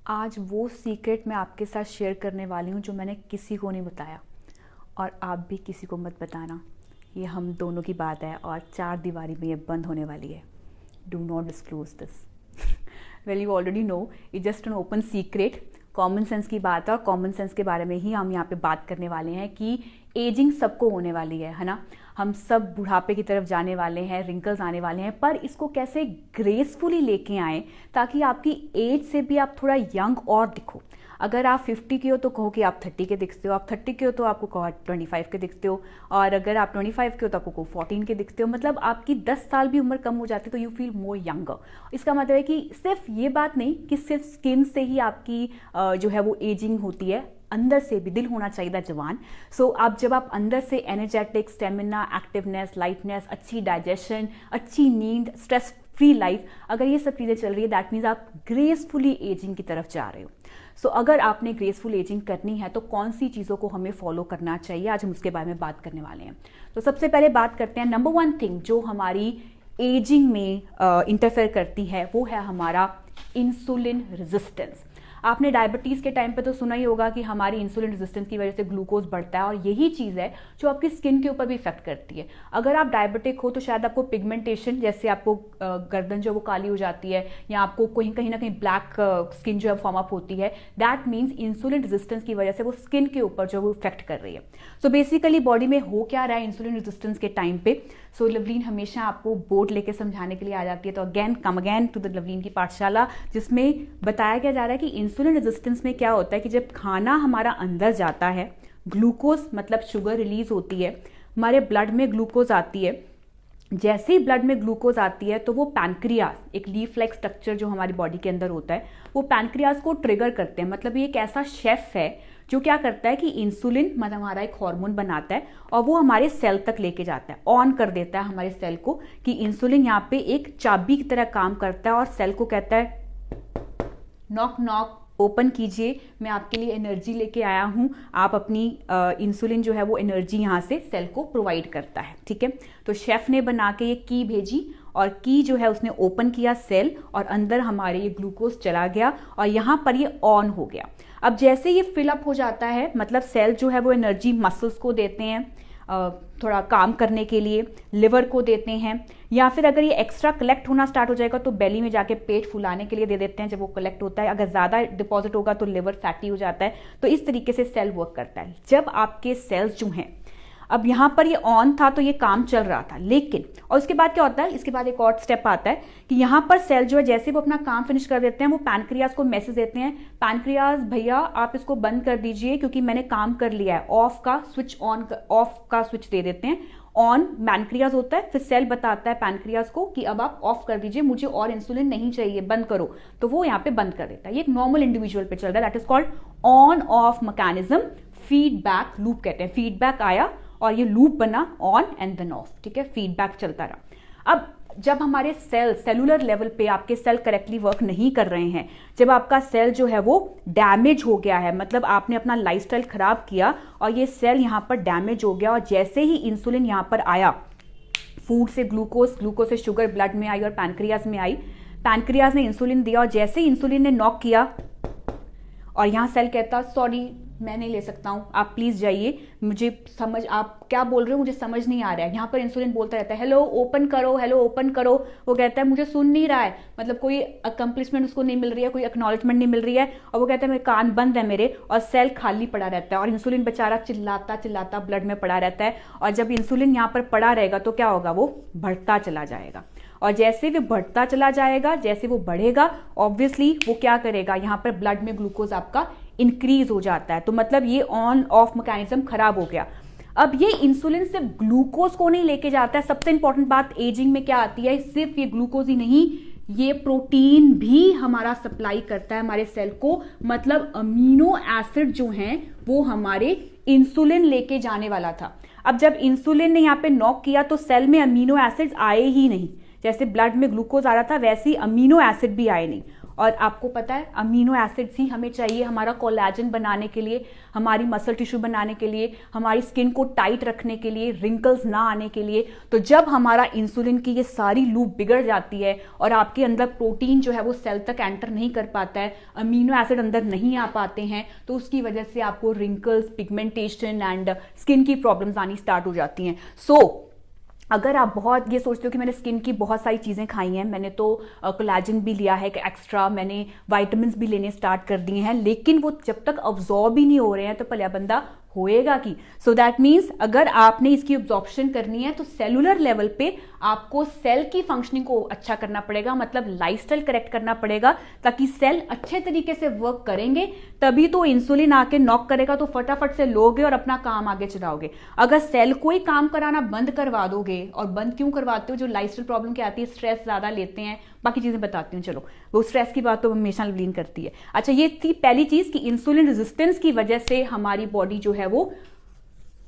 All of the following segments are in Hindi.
आज वो सीक्रेट मैं आपके साथ शेयर करने वाली हूँ जो मैंने किसी को नहीं बताया, और आप भी किसी को मत बताना। ये हम दोनों की बात है और 4 दीवारी में ये बंद होने वाली है। Do not disclose this. Well you already know, it just an open secret. Common sense की बात है और कॉमन सेंस के बारे में ही हम यहाँ पे बात करने वाले हैं कि एजिंग सबको होने वाली है ना। हम सब बुढ़ापे की तरफ जाने वाले हैं, रिंकल्स आने वाले हैं, पर इसको कैसे ग्रेसफुली लेके आएँ ताकि आपकी एज से भी आप थोड़ा यंग और दिखो। अगर आप 50 के हो तो कहो कि आप 30 के दिखते हो, आप 30 के हो तो आपको कहो 25 के दिखते हो, और अगर आप 25 के हो तो आपको कहो 14 के दिखते हो। मतलब आपकी 10 साल भी उम्र कम हो जाती है तो यू फील मोर यंगर। इसका मतलब है कि सिर्फ ये बात नहीं कि सिर्फ स्किन से ही आपकी जो है वो एजिंग होती है, अंदर से भी दिल होना चाहिए जवान। सो आप जब आप अंदर से एनर्जेटिक, स्टेमिना, एक्टिवनेस, लाइटनेस, अच्छी डाइजेशन, अच्छी नींद, स्ट्रेस फ्री लाइफ, अगर ये सब चीज़ें चल रही है दैट मीन्स आप ग्रेसफुली एजिंग की तरफ जा रहे हो। सो अगर आपने ग्रेसफुल एजिंग करनी है तो कौन सी चीज़ों को हमें फॉलो करना चाहिए, आज हम उसके बारे में बात करने वाले हैं। तो सबसे पहले बात करते हैं नंबर 1 थिंग जो हमारी एजिंग में इंटरफेयर करती है, वो है हमारा इंसुलिन रेजिस्टेंस। आपने डायबिटीज़ के टाइम पे तो सुना ही होगा कि हमारी इंसुलिन रेजिस्टेंस की वजह से ग्लूकोज बढ़ता है, और यही चीज़ है जो आपकी स्किन के ऊपर भी इफेक्ट करती है। अगर आप डायबिटिक हो तो शायद आपको पिगमेंटेशन, जैसे आपको गर्दन जो वो काली हो जाती है, या आपको कहीं ना कहीं ब्लैक स्किन जो है फॉर्म अप होती है, दैट मीन्स इंसुलिन रेजिस्टेंस की वजह से वो स्किन के ऊपर जो वो इफेक्ट कर रही है। सो बेसिकली बॉडी में हो क्या रहा है इंसुलिन रेजिस्टेंस के टाइम पे। सो लवलीन हमेशा आपको बोर्ड लेके समझाने के लिए आ जाती है, तो again come again to the Lovleen की पाठशाला, जिसमें बताया क्या जा रहा है कि इंसुलिन रेजिस्टेंस में क्या होता है कि जब खाना हमारा अंदर जाता है, ग्लूकोज मतलब शुगर रिलीज होती है, हमारे ब्लड में ग्लूकोज आती है। जैसे ही ब्लड में ग्लूकोज आती है तो वो पैनक्रियाज, एक लीफ लाइक स्ट्रक्चर जो हमारी बॉडी के अंदर होता है, वो पैनक्रियाज को ट्रिगर करते हैं। मतलब ये एक ऐसा शेफ है जो क्या करता है कि इंसुलिन मतलब हमारा एक हार्मोन बनाता है और वो हमारे सेल तक लेके जाता है, ऑन कर देता है हमारे सेल को कि इंसुलिन यहाँ पे एक चाबी की तरह काम करता है, और सेल को कहता है नॉक नॉक, ओपन कीजिए, मैं आपके लिए एनर्जी लेके आया हूं। आप अपनी इंसुलिन जो है वो एनर्जी यहाँ से सेल को प्रोवाइड करता है। ठीक है, तो शेफ ने बना के ये की भेजी, और की जो है उसने ओपन किया सेल, और अंदर हमारे ये ग्लूकोज चला गया और यहाँ पर ये ऑन हो गया। अब जैसे ये फिलअप हो जाता है, मतलब सेल जो है वो एनर्जी मसल्स को देते हैं थोड़ा काम करने के लिए, लिवर को देते हैं, या फिर अगर ये एक्स्ट्रा कलेक्ट होना स्टार्ट हो जाएगा तो बेली में जाके पेट फुलाने के लिए दे देते हैं जब वो कलेक्ट होता है। अगर ज़्यादा डिपॉजिट होगा तो लिवर फैटी हो जाता है। तो इस तरीके से सेल वर्क करता है। जब आपके सेल्स जो हैं, अब यहाँ पर ये ऑन था तो ये काम चल रहा था, लेकिन और उसके बाद क्या होता है, इसके बाद एक और स्टेप आता है कि यहाँ पर सेल जो है जैसे वो अपना काम फिनिश कर देते हैं, वो पैनक्रियाज को मैसेज देते हैं, पैनक्रियाज भैया आप इसको बंद कर दीजिए क्योंकि मैंने काम कर लिया है। ऑफ का स्विच ऑन, ऑफ का स्विच दे देते हैं। ऑन पैनक्रियाज होता है, फिर सेल बताता है पैनक्रियाज को कि अब आप ऑफ कर दीजिए, मुझे और इंसुलिन नहीं चाहिए, बंद करो। तो वो यहाँ पे बंद कर देता है। ये एक नॉर्मल इंडिविजुअल पे चल रहा है, that is called on off mechanism, feedback loop कहते हैं। फीडबैक आया और ये लूप बना, ऑन एंड देन ऑफ। ठीक है, फीडबैक चलता रहा। अब जब हमारे सेल सेलुलर लेवल पे आपके सेल करेक्टली वर्क नहीं कर रहे हैं, जब आपका सेल जो है वो डैमेज हो गया है, मतलब आपने अपना लाइफस्टाइल खराब किया और ये सेल यहाँ पर डैमेज हो गया, और जैसे ही इंसुलिन यहाँ पर आया, फूड से ग्लूकोज, ग्लूकोज से शुगर ब्लड में आई और पैनक्रियाज में आई, पैनक्रियाज ने इंसुलिन दिया, और जैसे ही इंसुलिन ने नॉक किया और यहाँ सेल कहता सॉरी मैं नहीं ले सकता हूँ, आप प्लीज जाइए, मुझे समझ, आप क्या बोल रहे हो मुझे समझ नहीं आ रहा है। यहाँ पर इंसुलिन बोलता रहता है हेलो ओपन करो, हेलो ओपन करो। वो कहता है मुझे सुन नहीं रहा है, मतलब कोई अकम्पलिशमेंट उसको नहीं मिल रही है, कोई एक्नॉलेजमेंट नहीं मिल रही है, और वो कहता है मेरे कान बंद है मेरे, और सेल खाली पड़ा रहता है, और इंसुलिन बेचारा चिल्लाता चिल्लाता ब्लड में पड़ा रहता है। और जब इंसुलिन यहाँ पर पड़ा रहेगा तो क्या होगा, वो बढ़ता चला जाएगा, और जैसे वो बढ़ता चला जाएगा, जैसे वो बढ़ेगा, ऑब्वियसली वो क्या करेगा, यहाँ पर ब्लड में ग्लूकोज आपका इंक्रीज हो जाता है। तो मतलब ये ऑन ऑफ मैकेनिज्म खराब हो गया। अब ये इंसुलिन सिर्फ ग्लूकोज को नहीं लेके जाता है, सबसे इंपॉर्टेंट बात एजिंग में क्या आती है, सिर्फ ये ग्लूकोज ही नहीं, ये प्रोटीन भी हमारा सप्लाई करता है हमारे सेल को। मतलब अमीनो एसिड जो हैं वो हमारे इंसुलिन लेके जाने वाला था। अब जब इंसुलिन ने यहाँ पे नॉक किया तो सेल में अमीनो एसिड्स आए ही नहीं, जैसे ब्लड में ग्लूकोज आ रहा था वैसे ही अमीनो एसिड भी आए नहीं, और आपको पता है अमीनो एसिड्स ही हमें चाहिए हमारा कोलेजन बनाने के लिए, हमारी मसल टिश्यू बनाने के लिए, हमारी स्किन को टाइट रखने के लिए, रिंकल्स ना आने के लिए। तो जब हमारा इंसुलिन की ये सारी लूप बिगड़ जाती है और आपके अंदर प्रोटीन जो है वो सेल तक एंटर नहीं कर पाता है, अमीनो एसिड अंदर नहीं आ पाते हैं, तो उसकी वजह से आपको रिंकल्स, पिगमेंटेशन एंड स्किन की प्रॉब्लम्स आनी स्टार्ट हो जाती हैं। अगर आप बहुत ये सोचते हो कि मैंने स्किन की बहुत सारी चीज़ें खाई हैं, मैंने तो कोलेजन भी लिया है एक्स्ट्रा, मैंने वाइटामिन भी लेने स्टार्ट कर दिए हैं, लेकिन वो जब तक अब्जॉर्ब ही नहीं हो रहे हैं तो पहले बंदा होएगा कि। सो दैट मीन्स अगर आपने इसकी अब्जॉर्प्शन करनी है तो सेलुलर लेवल पे आपको सेल की फंक्शनिंग को अच्छा करना पड़ेगा, मतलब लाइफस्टाइल करेक्ट करना पड़ेगा, ताकि सेल अच्छे तरीके से वर्क करेंगे, तभी तो इंसुलिन आके नॉक करेगा तो फटाफट से लोगे और अपना काम आगे चलाओगे। अगर सेल को ही काम कराना बंद करवा दोगे, और बंद क्यों करवाते हो, जो लाइफस्टाइल प्रॉब्लम क्या आती है, स्ट्रेस ज्यादा लेते हैं, बाकी चीजें बताती हूँ, चलो वो स्ट्रेस की बात तो हमेशा लीन करती है। अच्छा, ये थी पहली चीज कि इंसुलिन रेजिस्टेंस की वजह से हमारी बॉडी जो है वो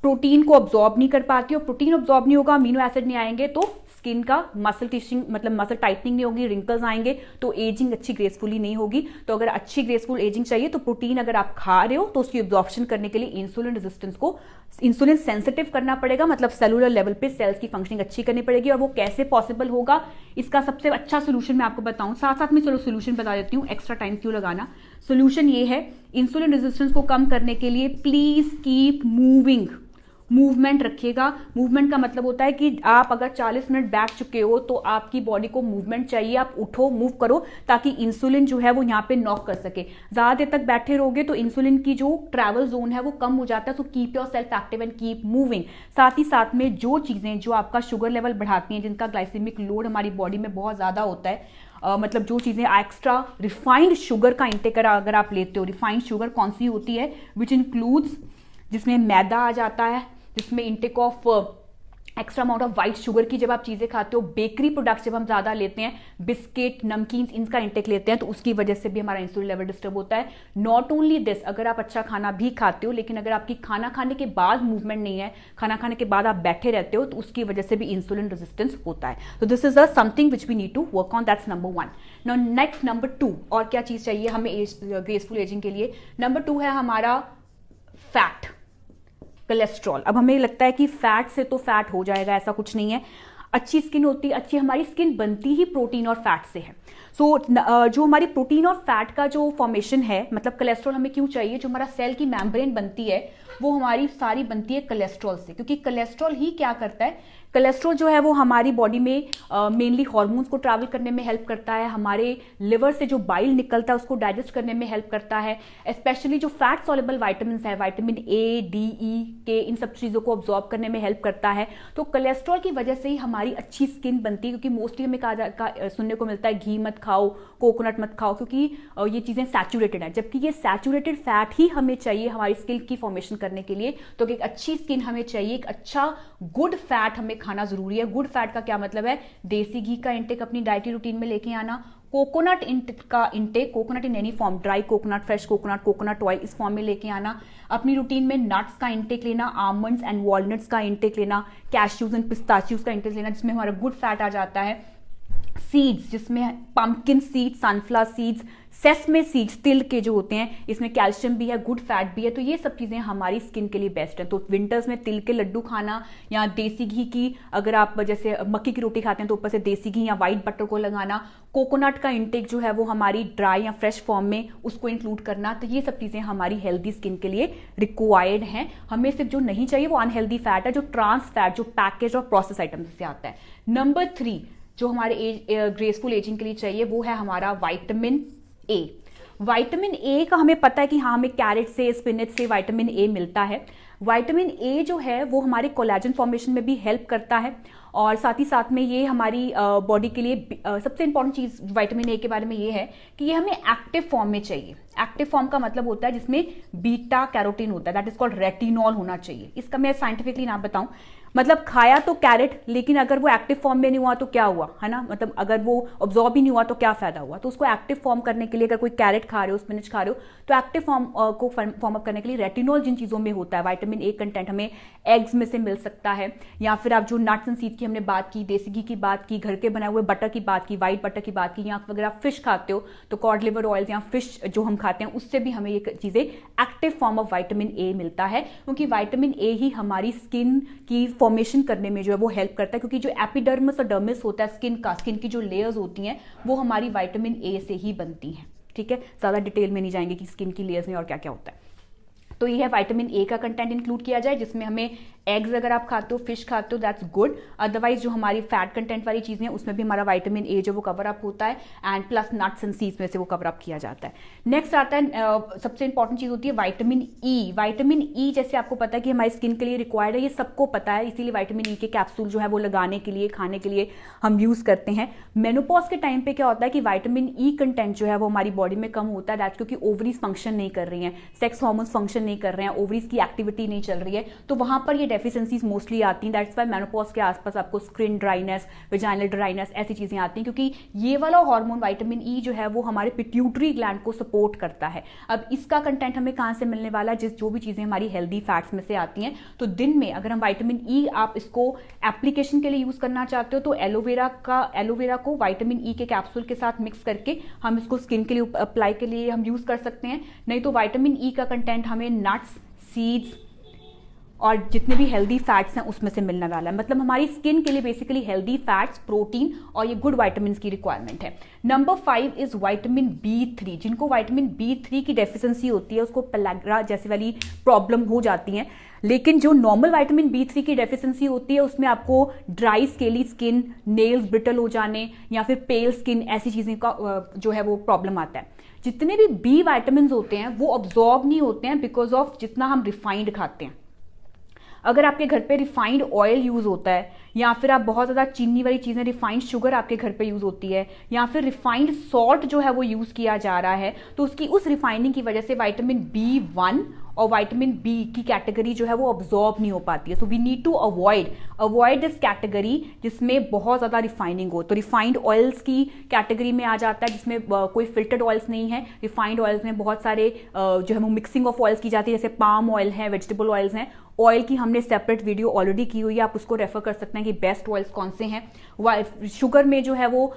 प्रोटीन को अब्सॉर्ब नहीं कर पाती, और प्रोटीन अब्सॉर्ब नहीं होगा, अमीनो एसिड नहीं आएंगे, तो स्किन का मसल टिशिंग मतलब मसल टाइटनिंग नहीं होगी, रिंकल्स आएंगे, तो एजिंग अच्छी ग्रेसफुली नहीं होगी। तो अगर अच्छी ग्रेसफुल एजिंग चाहिए तो प्रोटीन अगर आप खा रहे हो तो उसकी अब्जॉर्प्शन करने के लिए इंसुलिन रेजिस्टेंस को इंसुलिन सेंसिटिव करना पड़ेगा, मतलब सेलुलर लेवल पे सेल्स की फंक्शनिंग अच्छी करनी पड़ेगी। और वो कैसे पॉसिबल होगा, इसका सबसे अच्छा सोल्यूशन मैं आपको बताऊं, साथ साथ में चलो सोल्यूशन बता देती हूँ, एक्स्ट्रा टाइम क्यों लगाना। सोल्यूशन ये है, इंसुलिन रेजिस्टेंस को कम करने के लिए प्लीज कीप मूविंग, मूवमेंट रखिएगा। मूवमेंट का मतलब होता है कि आप अगर 40 मिनट बैठ चुके हो तो आपकी बॉडी को मूवमेंट चाहिए, आप उठो, मूव करो, ताकि इंसुलिन जो है वो यहाँ पे नॉक कर सके। ज्यादा देर तक बैठे रहोगे तो इंसुलिन की जो ट्रैवल जोन है वो कम हो जाता है। So keep your self active and keep moving. साथ ही साथ में जो चीजें जो आपका शुगर लेवल बढ़ाती हैं, जिनका ग्लाइसेमिक लोड हमारी बॉडी में बहुत ज्यादा होता है, मतलब जो चीजें एक्स्ट्रा रिफाइंड शुगर का इंटेक अगर आप लेते हो, रिफाइंड शुगर कौन सी होती है, विच इंक्लूड्स, जिसमें मैदा आ जाता है, जिसमें intake of extra amount of white sugar की जब आप चीजें खाते हो, बेकरी प्रोडक्ट्स जब हम ज्यादा लेते हैं, बिस्किट, नमकीन, इनका इंटेक लेते हैं, तो उसकी वजह से भी हमारा इंसुलिन लेवल डिस्टर्ब होता है। नॉट ओनली दिस, अगर आप अच्छा खाना भी खाते हो लेकिन अगर आपकी खाना खाने के बाद मूवमेंट नहीं है, खाना खाने के बाद आप बैठे रहते हो, तो उसकी वजह से भी इंसुलिन रेजिस्टेंस होता है। तो this is a something which we need to work on, that's number 1। Now next number 2, और क्या चीज चाहिए हमें ग्रेसफुल एजिंग के लिए। नंबर 2 है हमारा फैट, कोलेस्ट्रॉल। अब हमें लगता है कि फैट से तो फैट हो जाएगा, ऐसा कुछ नहीं है। अच्छी स्किन होती है, अच्छी हमारी स्किन बनती ही प्रोटीन और फैट से है। जो हमारी प्रोटीन और फैट का जो फॉर्मेशन है, मतलब कोलेस्ट्रॉल हमें क्यों चाहिए, जो हमारा सेल की मेम्ब्रेन बनती है वो हमारी सारी बनती है कोलेस्ट्रॉल से, क्योंकि कोलेस्ट्रॉल ही क्या करता है, कोलेस्ट्रॉल जो है वो हमारी बॉडी में मेनली हार्मोन्स को ट्रैवल करने में हेल्प करता है, हमारे लिवर से जो बाइल निकलता है उसको डाइजेस्ट करने में हेल्प करता है, स्पेशली जो फैट सॉल्युबल विटामिन है, विटामिन ए, डी, ई के, इन सब चीजों को ऑब्जॉर्ब करने में हेल्प करता है। तो कोलेस्ट्रॉल की वजह से ही हमारी अच्छी स्किन बनती है, क्योंकि मोस्टली हमें सुनने को मिलता है घी मत खाओ, कोकोनट मत खाओ, क्योंकि ये चीजें सैचुरेटेड है, जबकि ये सैचुरेटेड फैट ही हमें चाहिए हमारी स्किन की फॉर्मेशन करने के लिए। तो एक अच्छी स्किन हमें चाहिए, एक अच्छा गुड फैट हमें खाना जरूरी है। गुड फैट का क्या मतलब है, देसी घी का इंटेक अपनी डाइटरी रूटीन में लेके आना, कोकोनट का intake, coconut in any form, dry coconut, fresh coconut, coconut oil, इस फॉर्म में लेके आना, अपनी रूटीन में नट्स का इंटेक लेना, आमंड्स एंड वॉलनट्स का इंटेक लेना, कैश्यूज एंड पिस्ताचियोज का इंटेक लेना, जिसमें हमारा गुड फैट आ जाता है। सीड्स, जिसमें pumpkin seeds, sunflower seeds, sesame seeds, तिल के जो होते हैं, इसमें कैल्शियम भी है, गुड फैट भी है। तो ये सब चीजें हमारी स्किन के लिए बेस्ट है। तो विंटर्स में तिल के लड्डू खाना, या देसी घी की, अगर आप जैसे मक्की की रोटी खाते हैं तो ऊपर से देसी घी या व्हाइट बटर को लगाना, कोकोनट का इंटेक जो है वो हमारी ड्राई या फ्रेश फॉर्म में उसको इंक्लूड करना। तो ये सब चीजें हमारी हेल्दी स्किन के लिए रिक्वायर्ड हैं। हमें सिर्फ जो नहीं चाहिए वो अनहेल्दी फैट है, जो ट्रांस फैट, जो पैकेज और प्रोसेस आइटम से आता है। नंबर 3 जो हमारे ग्रेसफुल एजिंग के लिए चाहिए वो है हमारा विटामिन ए। विटामिन ए का हमें पता है कि हाँ, हमें कैरेट से, स्पिनच से विटामिन ए मिलता है। विटामिन ए जो है वो हमारे कोलेजन फॉर्मेशन में भी हेल्प करता है, और साथ ही साथ में ये हमारी बॉडी के लिए सबसे इंपॉर्टेंट चीज विटामिन ए के बारे में ये है कि ये हमें एक्टिव फॉर्म में चाहिए। एक्टिव फॉर्म का मतलब होता है जिसमें बीटा कैरोटीन होता है, दैट इज कॉल्ड रेटिनॉल होना चाहिए। इसका मैं साइंटिफिकली नाम बताऊं, मतलब खाया तो कैरेट, लेकिन अगर वो एक्टिव फॉर्म में नहीं हुआ तो क्या हुआ, है ना, मतलब अगर वो ऑब्जॉर्ब ही नहीं हुआ तो क्या फायदा हुआ। तो उसको एक्टिव फॉर्म करने के लिए अगर कोई कैरेट खा रहे हो, स्पिनच खा रहे हो, तो एक्टिव फॉर्म को फॉर्म अप करने के लिए रेटिनॉल जिन चीजों में होता है, विटामिन ए कंटेंट हमें एग्स में से मिल सकता है, या फिर आप जो नट्स एंड सीड की हमने बात की, देसी घी की बात की, घर के बनाए हुए बटर की बात की, व्हाइट बटर की बात की, या अगर आप फिश खाते हो तो कॉड लिवर ऑयल या फिश जो हम खाते हैं उससे भी हमें ये चीजें active form of vitamin A मिलता है, क्योंकि विटामिन ए ही हमारी स्किन की फॉर्मेशन करने में जो है वो हेल्प करता है, क्योंकि जो एपिडर्मिस और डर्मिस होता है स्किन का, स्किन की जो लेयर्स होती हैं वो हमारी विटामिन ए से ही बनती हैं। ठीक है, ज्यादा डिटेल में नहीं जाएंगे कि स्किन की लेयर्स में और क्या क्या होता है। तो ये है विटामिन ए का कंटेंट इंक्लूड किया जाए, जिसमें हमें एग्स अगर आप खाते हो, फिश खाते हो, दैट्स गुड। अदरवाइज जो हमारी फैट कंटेंट वाली चीजें हैं उसमें भी हमारा विटामिन ए जो वो कवर अप होता है, and plus nuts and seeds में से वो कवर अप किया जाता है। नेक्स्ट आता है सबसे इंपॉर्टेंट चीज होती है विटामिन ई। विटामिन ई जैसे आपको पता है कि हमारी स्किन के लिए रिक्वायर्ड है, ये सबको पता है, इसीलिए विटामिन ई के कैप्सूल जो है वो लगाने के लिए, खाने के लिए हम यूज करते हैं। मेनोपॉज के टाइम पे क्या होता है कि विटामिन ई कंटेंट जो है वो हमारी बॉडी में कम होता है, दैट्स क्योंकि ओवरीज फंक्शन नहीं कर रही हैं, सेक्स हार्मोन्स फंक्शन नहीं कर रहे हैं, ओवरीज की एक्टिविटी नहीं चल रही है, तो वहां पर ये डेफिशिएंसीज मोस्टली आती हैं। दैट्स व्हाई मेनोपॉज के आसपास आपको स्किन ड्राइनेस, वेजाइनल ड्राइनेस ऐसी चीजें आती हैं, क्योंकि ये वाला हार्मोन विटामिन ई जो है वो हमारे पिट्यूटरी ग्लैंड को सपोर्ट करता है। अब इसका कंटेंट हमें कहां से मिलने वाला है, जो भी चीजें हमारी हेल्दी फैट्स में से आती हैं। तो दिन में अगर हम विटामिन ई आप इसको एप्लीकेशन के लिए यूज करना चाहते हो तो एलोवेरा को विटामिन ई के कैप्सूल के साथ मिक्स करके हम इसको स्किन के लिए अप्लाई के लिए हम यूज कर सकते हैं। नहीं तो विटामिन ई का कंटेंट हमें नट्स, सीड्स और जितने भी हेल्दी फैट्स हैं उसमें से मिलने वाला है। मतलब हमारी स्किन के लिए बेसिकली हेल्दी फैट्स, प्रोटीन और ये गुड विटामिन की रिक्वायरमेंट है। Number 5 is vitamin B3। जिनको विटामिन B3 की डेफिशिएंसी होती है उसको पेलाग्रा जैसी वाली प्रॉब्लम हो जाती है, लेकिन जो नॉर्मल विटामिन B3 की डेफिशिएंसी होती है उसमें आपको dry scaly skin, nails brittle हो जाने या फिर पेल स्किन ऐसी चीजें का जो है वो प्रॉब्लम आता है। जितने भी बी विटामिन होते हैं वो अब्सॉर्ब नहीं होते हैं बिकॉज ऑफ जितना हम रिफाइंड खाते हैं। अगर आपके घर पे रिफाइंड ऑयल यूज होता है, या फिर आप बहुत ज्यादा चीनी वाली चीजें, रिफाइंड शुगर आपके घर पे यूज होती है, या फिर रिफाइंड सॉल्ट जो है वो यूज किया जा रहा है, तो उसकी उस रिफाइनिंग की वजह से विटामिन B1 और विटामिन बी की कैटेगरी जो है वो अब्सॉर्ब नहीं हो पाती है। So we need to avoid this category जिसमें बहुत ज्यादा रिफाइनिंग हो। तो रिफाइंड ऑयल्स की कैटेगरी में आ जाता है जिसमें कोई फिल्टर्ड ऑयल्स नहीं है। रिफाइंड ऑयल्स में बहुत सारे जो है वो मिक्सिंग ऑफ ऑयल्स की जाती है, जैसे पाम ऑयल है, वेजिटेबल ऑयल्स हैं। ऑयल की हमने सेपरेट वीडियो ऑलरेडी की हुई है, आप उसको रेफर कर सकते हैं कि बेस्ट ऑयल्स कौन से हैं। शुगर में जो है वो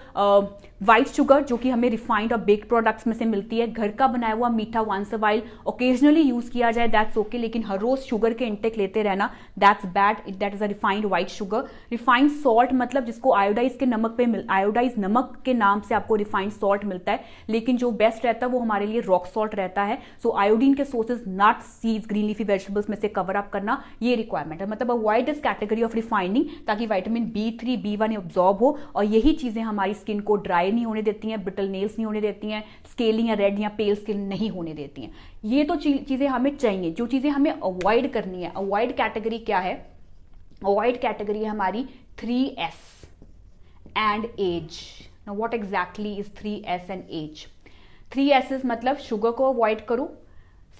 व्हाइट शुगर जो कि हमें रिफाइंड और बेक्ड प्रोडक्ट्स में से मिलती है। घर का बनाया हुआ मीठा once a while occasionally use किया जाए दैट्स ओके, लेकिन हर रोज शुगर के इंटेक लेते रहना that's bad, that is a refined white sugar. Refined salt मतलब जिसको आयोडाइज नमक के नाम से आपको रिफाइंड सॉल्ट मिलता है, लेकिन जो बेस्ट रहता है वो हमारे लिए रॉक सॉल्ट रहता है। सो आयोडीन के sources nuts, seeds, green leafy vegetables में से कवर अप करना ये रिक्वायरमेंट है। मतलब avoid this category of refining ताकि विटामिन B3, B1 अब्सॉर्ब हो, और यही चीजें हमारी स्किन को ड्राई नहीं होने देती हैं, ब्रिटल नेल्स नहीं होने देती हैं, स्केली या रेड या पेल स्किन नहीं होने देती हैं। ये तो चीजें हमें चाहिए। जो चीजें हमें अवॉइड करनी है, अवॉइड कैटेगरी क्या है? अवॉइड कैटेगरी है हमारी 3S and AGE. Now what exactly is 3S and AGE? 3S मतलब शुगर को अवॉइड करो,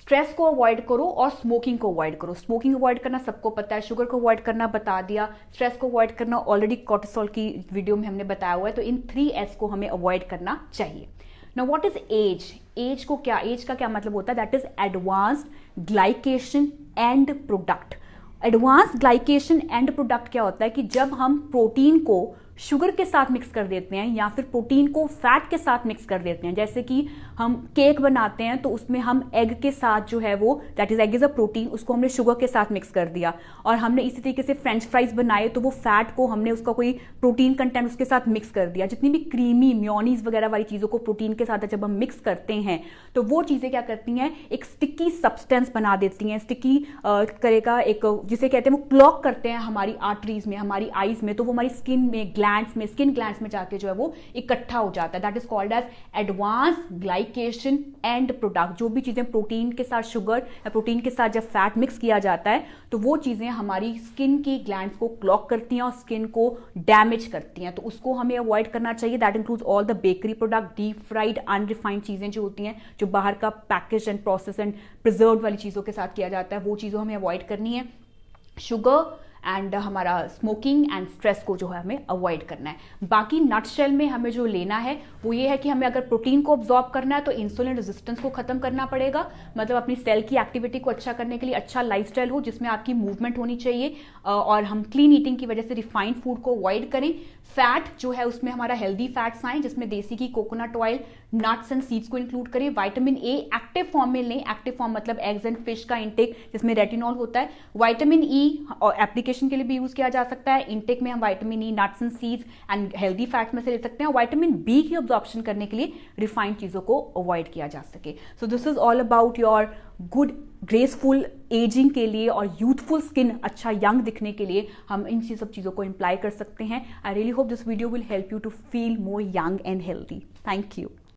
स्ट्रेस को अवॉइड करो और स्मोकिंग को अवॉइड करो। स्मोकिंग अवॉइड करना सबको पता है, शुगर को अवॉइड करना बता दिया, स्ट्रेस को अवॉइड करना ऑलरेडी कॉर्टिसोल की वीडियो में हमने बताया हुआ है। तो इन 3S को हमें अवॉइड करना चाहिए। Now what is AGE? AGE का क्या मतलब होता है? That is advanced glycation end product. Advanced glycation end product क्या होता है कि जब हम प्रोटीन को शुगर के साथ मिक्स कर देते हैं या फिर प्रोटीन को फैट के साथ मिक्स कर देते हैं, जैसे कि हम केक बनाते हैं तो उसमें हम एग के साथ जो है वो that is egg is a protein, उसको हमने शुगर के साथ मिक्स कर दिया। और हमने इसी तरीके से फ्रेंच फ्राइज बनाए तो वो फैट को हमने उसका कोई प्रोटीन कंटेंट उसके साथ मिक्स कर दिया। जितनी भी क्रीमी मेयोनीज वगैरह वाली चीजों को प्रोटीन के साथ जब हम मिक्स करते हैं तो वो चीजें क्या करती हैं, एक स्टिकी सब्सटेंस बना देती हैं। स्टिकी करेगा एक जिसे कहते हैं वो क्लॉग करते हैं हमारी आर्टरीज में, हमारी आईज में, तो वो हमारी स्किन में स्किन ग्लैंड्स में जाके जो है वो इकट्ठा हो जाता है। That is called AGE advance glycation end product. जो भी चीजें प्रोटीन के साथ शुगर या प्रोटीन के साथ जब फैट मिक्स किया जाता है तो वो चीजें हमारी स्किन की ग्लैंड्स को क्लॉग करती हैं और स्किन को डैमेज करती हैं, तो उसको हमें अवॉइड करना चाहिए। That includes all the bakery product, deep fried unrefined चीजें जो होती हैं, जो बाहर का package and process and preserve वाली चीजों के साथ किया जाता है, वो चीजों हमें अवॉइड करनी है। शुगर एंड हमारा स्मोकिंग एंड स्ट्रेस को जो है हमें अवॉइड करना है। बाकी नटशेल में हमें जो लेना है वो ये है कि हमें अगर प्रोटीन को अब्जॉर्ब करना है तो इंसुलिन रेजिस्टेंस को खत्म करना पड़ेगा, मतलब अपनी सेल की एक्टिविटी को अच्छा करने के लिए अच्छा लाइफस्टाइल हो जिसमें आपकी मूवमेंट होनी चाहिए, और हम क्लीन ईटिंग की वजह से रिफाइंड फूड को अवॉइड करें। फैट जो है उसमें हमारा हेल्दी फैट्स आए जिसमें देसी घी, coconut oil, nuts and seeds को इंक्लूड करें। विटामिन ए एक्टिव फॉर्म में लें, एक्टिव फॉर्म मतलब एग्स एंड फिश का इंटेक जिसमें रेटिनॉल होता है। विटामिन ई और एप्लीकेशन के लिए भी यूज किया जा सकता है। इंटेक में हम vitamin E, nuts and seeds and healthy fats में से ले सकते हैं। विटामिन बी की अब्जॉर्प्शन करने के लिए रिफाइंड चीजों को अवॉइड किया जा सके। So this is all about your good graceful ageing के लिए और यूथफुल स्किन, अच्छा यंग दिखने के लिए हम इन सब चीज़ों को इम्प्लाई कर सकते हैं। I really hope this video will help you to feel more young and healthy. Thank you.